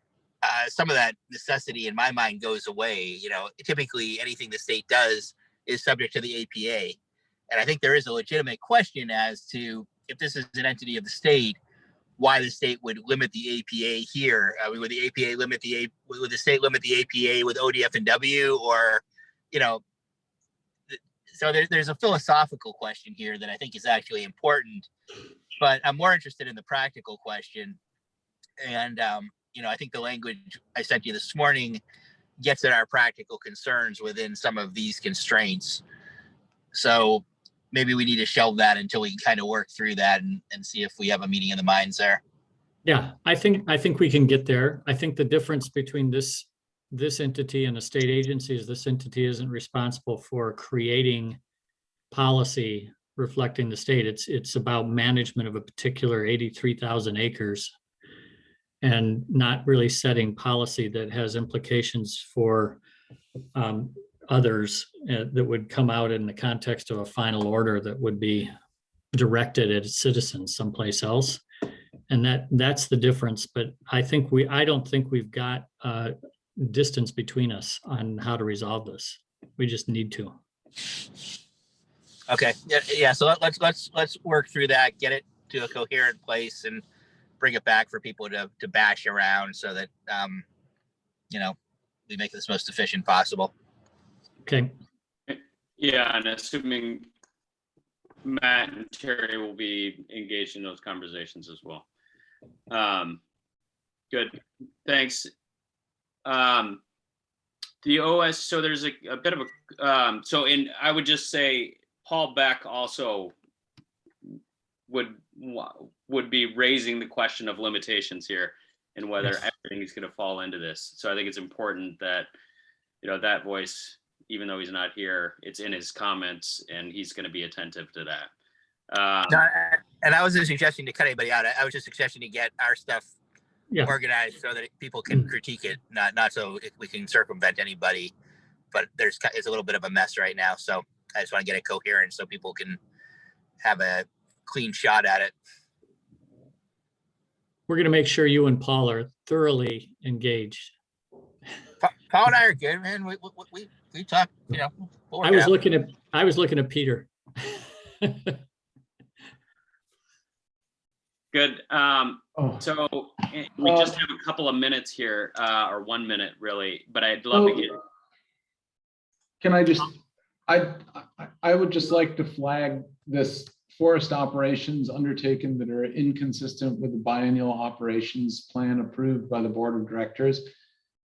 some of that necessity in my mind goes away. Typically anything the state does is subject to the APA. And I think there is a legitimate question as to if this is an entity of the state, why the state would limit the APA here. Would the APA would the state limit the APA with ODF and W, or, so there's a philosophical question here that I think is actually important, but I'm more interested in the practical question. And, I think the language I sent you this morning gets at our practical concerns within some of these constraints. So maybe we need to shelve that until we can kind of work through that and see if we have a meeting of the minds there. Yeah, I think we can get there. I think the difference between this entity and a state agency is this entity isn't responsible for creating policy reflecting the state. It's about management of a particular 83,000 acres and not really setting policy that has implications for others that would come out in the context of a final order that would be directed at citizens someplace else. And that's the difference. But I don't think we've got distance between us on how to resolve this. We just need to. Okay. Yeah. So let's work through that, get it to a coherent place, and bring it back for people to bash around so that we make this most efficient possible. Okay. Yeah, and assuming Matt and Terry will be engaged in those conversations as well. Good, thanks. The OS, so there's a bit of a, I would just say Paul Beck also would be raising the question of limitations here and whether everything is going to fall into this. So I think it's important that, that voice, even though he's not here, it's in his comments and he's going to be attentive to that. And I wasn't suggesting to cut anybody out. I was just suggesting to get our stuff Yeah. organized so that people can critique it, not so we can circumvent anybody. But it's a little bit of a mess right now, so I just want to get it coherent so people can have a clean shot at it. We're gonna make sure you and Paul are thoroughly engaged. Paul and I are good, man. We talk, you know. we'll work I it was out. looking at Peter. Good. Oh, So we just have a couple of minutes here, or 1 minute really, but I'd love to get. can I just, I would just like to flag this forest operations undertaken that are inconsistent with the biennial operations plan approved by the board of directors.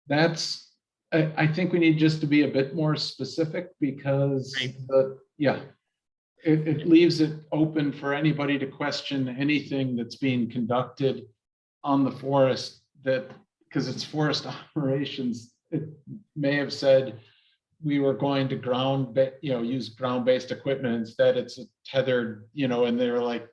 That's, I think we need just to be a bit more specific because it leaves it open for anybody to question anything that's being conducted on the forest, that because it's forest operations, it may have said we were going to use ground-based equipment. Instead, it's a tethered, and they're like,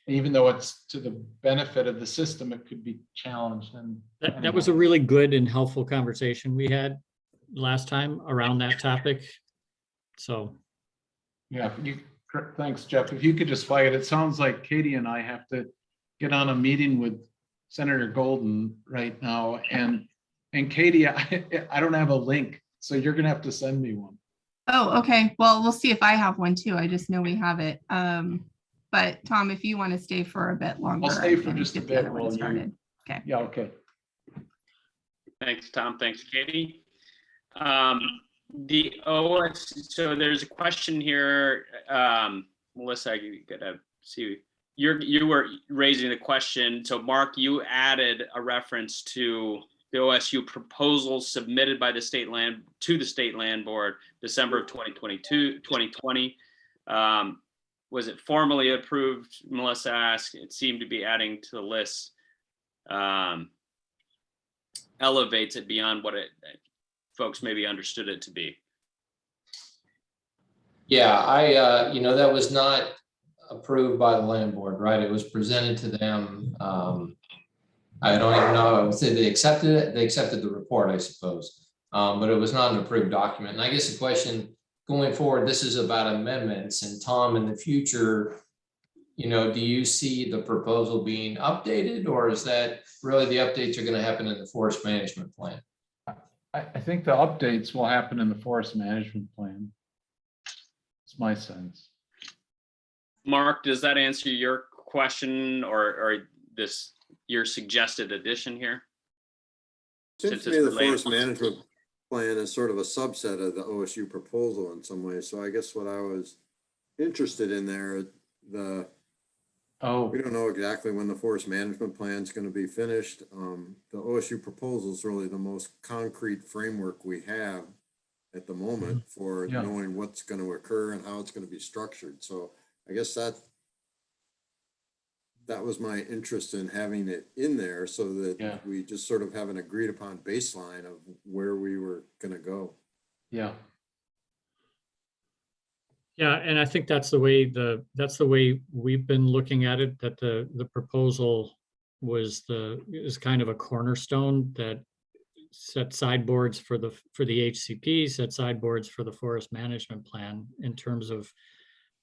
even though it's to the benefit of the system, it could be challenged. And That was a really good and helpful conversation we had last time around that topic. So. yeah, thanks, Jeff. If you could just flag it. It sounds like Katie and I have to get on a meeting with Senator Golden right now. And Katie, I don't have a link, so you're gonna have to send me one. Oh, okay. Well, we'll see if I have one too. I just know we have it. But Tom, if you want to stay for a bit longer, I'll stay I for can just a get the bit other one while started. Okay. Yeah, okay. Thanks, Tom. Thanks, Katie. So there's a question here, Melissa, you gotta see, you were raising the question. So Mark, you added a reference to the OSU proposal submitted by the state land board, December of 2020. Was it formally approved? Melissa asked. It seemed to be adding to the list. Elevates it beyond what folks maybe understood it to be. Yeah, that was not approved by the land board, right? It was presented to them. I don't even know, I would say they accepted it. They accepted the report, I suppose. But it was not an approved document. And I guess the question going forward, this is about amendments, and Tom, in the future, do you see the proposal being updated, or is that really the updates are going to happen in the forest management plan? I think the updates will happen in the forest management plan. It's my sense. Mark, does that answer your question or your suggested addition here? Seems to me the forest management plan is sort of a subset of the OSU proposal in some ways. So I guess what I was interested in there, we don't know exactly when the forest management plan is going to be finished. The OSU proposal is really the most concrete framework we have at the moment for knowing what's going to occur and how it's going to be structured. So I guess that was my interest in having it in there, so that we just sort of have an agreed upon baseline of where we were going to go. Yeah. Yeah, and I think that's the way we've been looking at it, that the proposal is kind of a cornerstone that set sideboards for the HCP, set sideboards for the forest management plan in terms of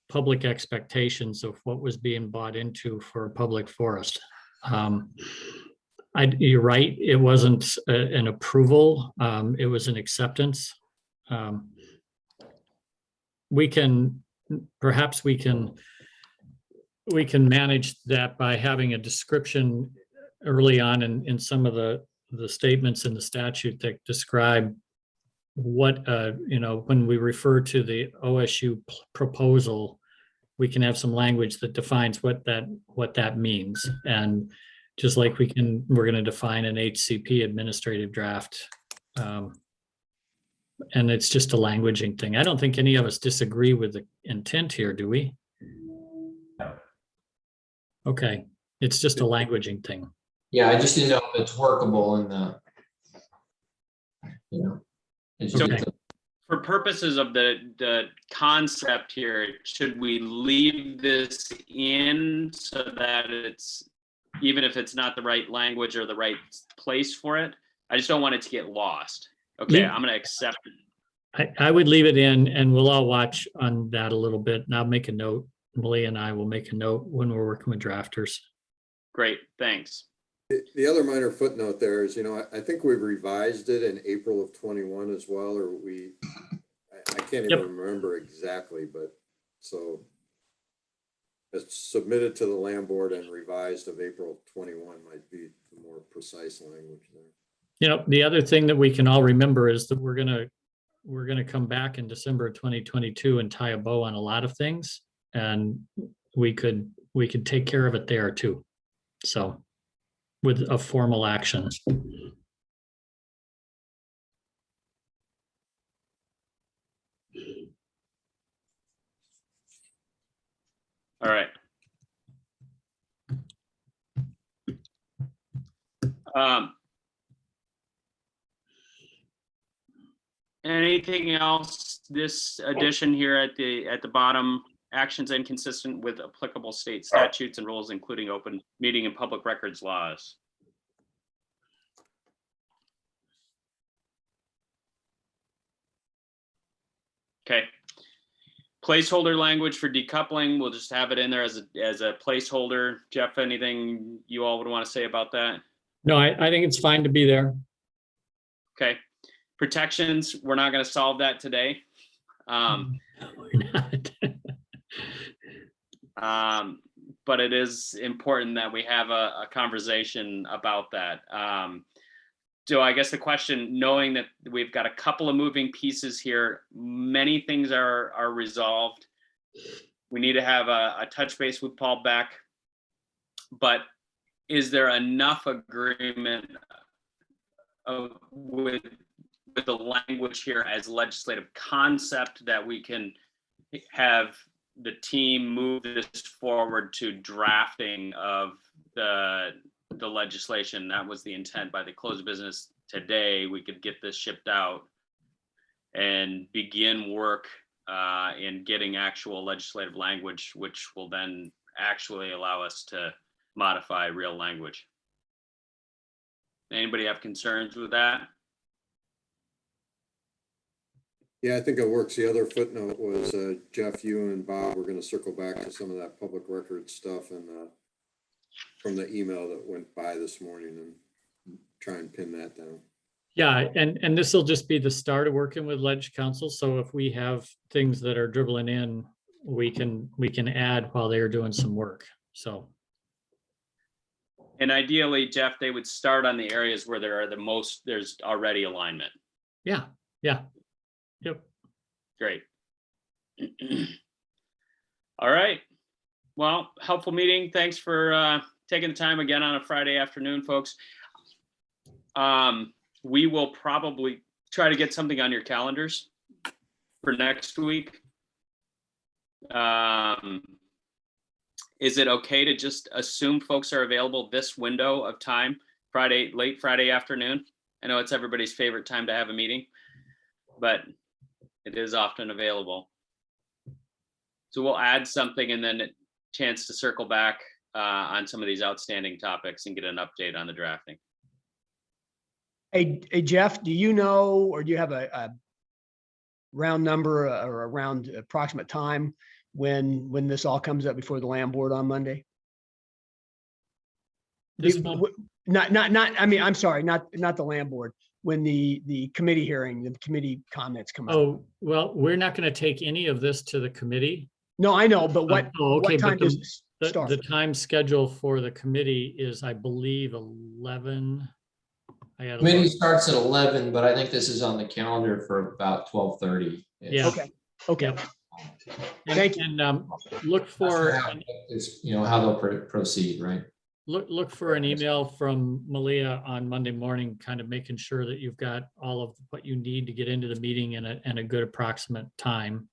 public expectations of what was being bought into for a public forest. You're right, it wasn't an approval, it was an acceptance. Perhaps we can manage that by having a description early on in some of the statements in the statute that describe what, when we refer to the OSU proposal, we can have some language that defines what that means. And just like we're going to define an HCP administrative draft. And it's just a languaging thing. I don't think any of us disagree with the intent here, do we? Okay, it's just a languaging thing. Yeah, I just didn't know if it's workable in the, For purposes of the concept here, should we leave this in so that it's even if it's not the right language or the right place for it. I just don't want it to get lost. Okay, Yeah. I'm gonna accept it. I would leave it in and we'll all watch on that a little bit and I'll make a note. Malia and I will make a note when we're working with drafters. Great, thanks. The other minor footnote there is, I think we've revised it in April of 21 as well, or I can't Yep. even remember exactly, but so it's submitted to the land board and revised of April 21 might be the more precise language there. The other thing that we can all remember is that we're gonna come back in December of 2022 and tie a bow on a lot of things. And we could take care of it there too. So with a formal action. All right. Anything else, this addition here at the bottom, actions inconsistent with applicable state statutes and rules, including open meeting and public records laws? Okay. Placeholder language for decoupling, we'll just have it in there as a placeholder. Jeff, anything you all would want to say about that? No, I think it's fine to be there. Okay. Protections, we're not going to solve that today. We're not. But it is important that we have a conversation about that. So I guess the question, knowing that we've got a couple of moving pieces here, many things are resolved. We need to have a touch base with Paul Beck, but is there enough agreement with the language here as legislative concept that we can have the team move this forward to drafting of the legislation? That was the intent. By the close of business today, we could get this shipped out and begin work in getting actual legislative language, which will then actually allow us to modify real language. Anybody have concerns with that? Yeah, I think it works. The other footnote was, Jeff, you and Bob were going to circle back to some of that public record stuff and from the email that went by this morning and try and pin that down. Yeah, and this will just be the start of working with Ledge Council. So if we have things that are dribbling in, we can add while they're doing some work. So. And ideally, Jeff, they would start on the areas where there's already alignment. Yeah. Yep. Great. All right. Well, helpful meeting. Thanks for taking the time again on a Friday afternoon, folks. We will probably try to get something on your calendars for next week. Is it okay to just assume folks are available this window of time, late Friday afternoon? I know it's everybody's favorite time to have a meeting, but it is often available. So we'll add something and then a chance to circle back on some of these outstanding topics and get an update on the drafting. Hey, Jeff, do you know, or do you have a round number or a round approximate time when this all comes up before the land board on Monday? I mean, I'm sorry, not the land board. When the committee hearing, the committee comments come up. Oh, well, we're not going to take any of this to the committee. No, I know, but what time does it start? The time schedule for the committee is, I believe, 11. Committee starts at 11, but I think this is on the calendar for about 12:30. Yeah. Okay. Yep. Thank you. And look for how they'll proceed, right? Look for an email from Malia on Monday morning, kind of making sure that you've got all of what you need to get into the meeting in a good approximate time.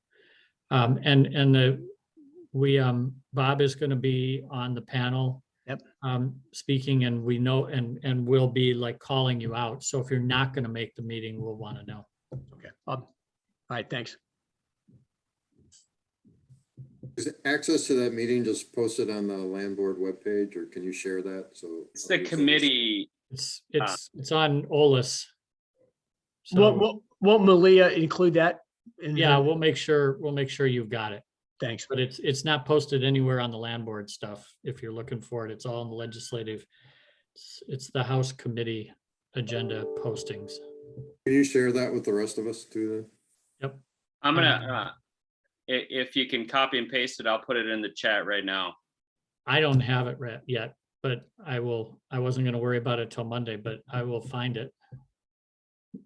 Bob is going to be on the panel. Yep. Speaking, and we know, and we'll be like calling you out. So if you're not going to make the meeting, we'll want to know. Okay. All right. Thanks. Is access to that meeting just posted on the land board webpage, or can you share that? So It's the committee. It's on OLIS. Won't, So, won't Malia include that? in yeah, her- we'll make sure you've got it. Thanks. But it's not posted anywhere on the land board stuff. If you're looking for it, it's all in the legislative. It's the House committee agenda postings. Can you share that with the rest of us too then? Yep. I'm gonna, if you can copy and paste it, I'll put it in the chat right now. I don't have it yet, but I will. I wasn't going to worry about it till Monday, but I will find it.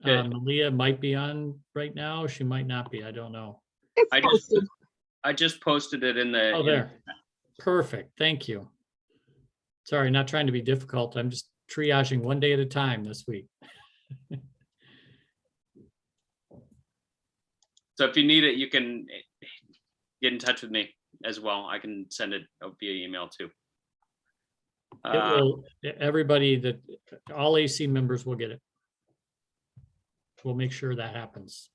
Okay. Malia might be on right now. She might not be. I don't know. It's I just, posted. I just posted it in the. Oh, there. Perfect. Thank you. Sorry, not trying to be difficult. I'm just triaging one day at a time this week. So if you need it, you can get in touch with me as well. I can send it via email too. It will, everybody that, all AC members will get it. We'll make sure that happens.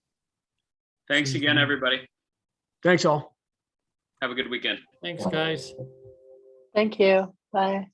Thanks again, everybody. Thanks all. Have a good weekend. Thanks, guys. Thank you. Bye.